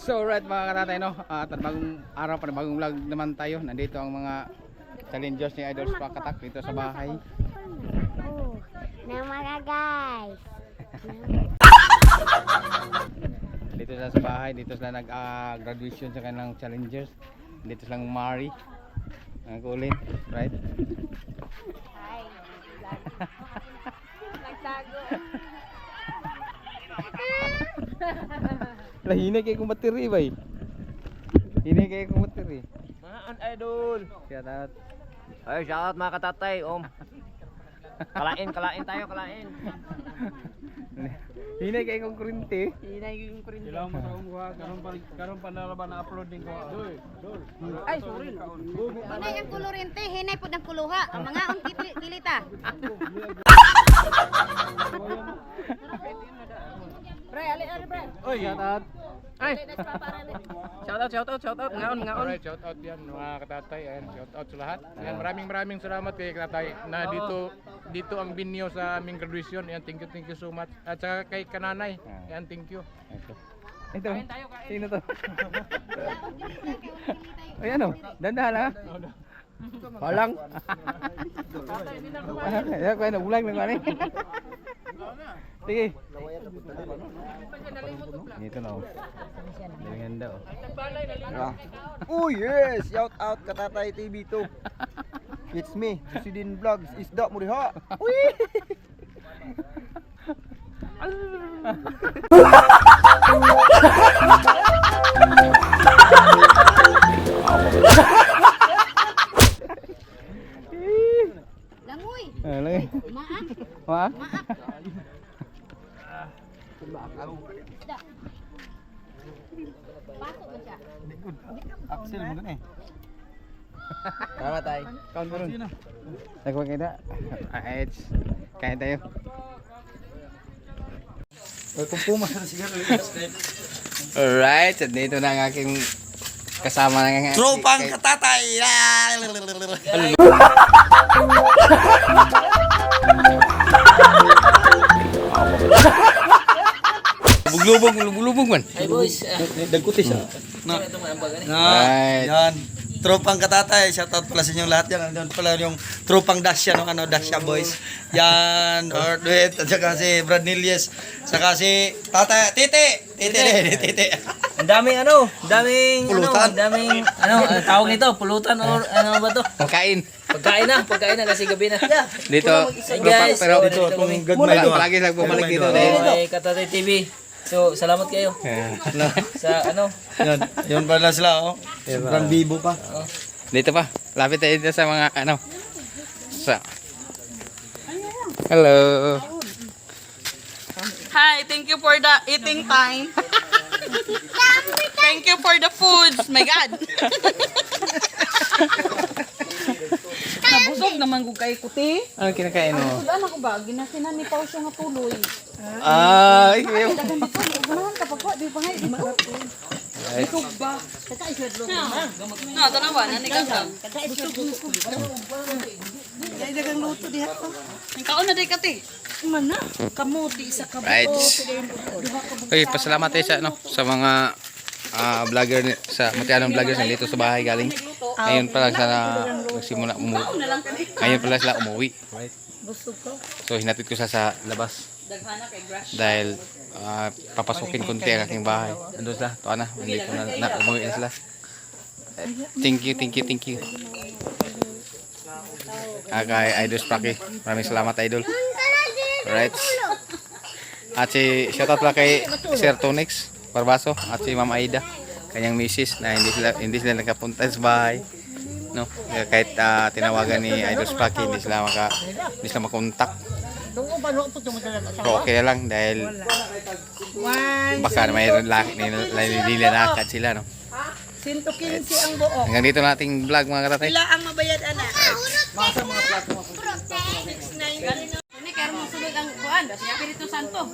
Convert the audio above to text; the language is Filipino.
So right mga katatay, no, at bagong araw pa, bagong vlog naman tayo. Nandito ang mga challengers ni Idol Sprack Attack dito sa bahay. Oh, na mga guys. Dito sila sa bahay, dito sila nag-graduation sa kanilang challengers. Dito sila Mari, ang kulin, right? Hi. Nagtago. Hinay kayo kung bateri ba eh. Hinay kayo kung bateri. Mga idol. Shout out. Ay, shout out mga katatay. Kalain tayo, kalain. Hinay kayo kung kurente. Ilang mo sa umuha, karon pa nalaban na uploading ko. Ay, sorry. Hinay ang kulorente, hinay po ng kuluha. Ang mga kilita. Pre, ali pre. Oy, shout out. Ay. Shout out. Ngaon. Alright, shout out yan mga katatay. Ayan, shout out sa lahat. Ayan, maraming salamat kay katatay na dito ang binyo sa aming graduation. Ayan, thank you so much. At saka kay kananay. Ayan, thank you. Ito. Sino to? Ay ano? Dandahan ha? Palang. Ya, kaya na bulag ng ano. Sige. Dito na. Dengan daw. Oh yes! Shout out Katatay TV 2. It's me, Jusidin Vlogs. Isda mo diha. Uy! Langoy. Lagi. Maak. Maak. Da. Pasok ba siya? Axel mo gani. Tama tayo. Count mo rin. Nagwag kita. Edge. Kain tayo. Oy, pumpumas na siguro. Alright. So dito na ang aking kasama ng Tropang Katatay. Lubog man. Ay boys. Dagkutis ah. Right. Yan. Tropang Katatay, shout out pala sa inyong lahat yan. Andun pala yung Tropang Dasya ng Dasya boys. Yan, Ordwet, at saka si Brad Nilles, saka si Tite. Ang daming Pulutan. tawag nito, pulutan or ano ba to? Pagkain. Pagkain na kasi gabi na. Dito. Hey guys, Pero Dito, itong gagmay doon. palagi lang bumalik dito. Ay, Katatay TV. So, salamat kayo sa Yan, yun pala sila oh. Sobrang bibo pa. Dito pa. Lapit tayo dito sa mga Hello. Hi, thank you for the eating time. Thank you for the foods. My God. Nabusog naman ko kay kuti. Ano kinakain mo? Wala na ko ba? Ginasinipaw siya nga tuloy. Ikaw. Dagan dito. Unahan ka pa po. Di pa nga. Busog ba? No, tanawa. Nanigang ka. Dagang luto diha pa. Ikaw na day kati. Mana? Kamuti sa kabuto. Right. Okay, pasalamat tayo sa mga vlogger sa Mutianong vloggers na dito sa bahay galing. Ngayon pa lang nagsimula ngayon pa lang sila umuwi. Right? So hinatid ko sa labas. Dahil papasukin konti ang aking bahay. Andun sila, tuwa na. Hindi ko na umuwi na sila. Thank you. Kay Idol Spracky. Maraming salamat Idol. Right. At si shoutout pala kay Sir Tonix Barbaso at si Ma'am Aida, kanyang misis na hindi sila nakapunta sa bahay. No, kahit tinawagan ni Idol Spracky hindi sila makontak. Pero okay lang dahil baka mayroon nilalakad sila, no. 115 ang buo. Hanggang dito na ating vlog mga katatay. Sila ang mabayad ana. Masa mga plato mo? 690. Ini kaya mo sulod ang kuan, Espiritu Santo.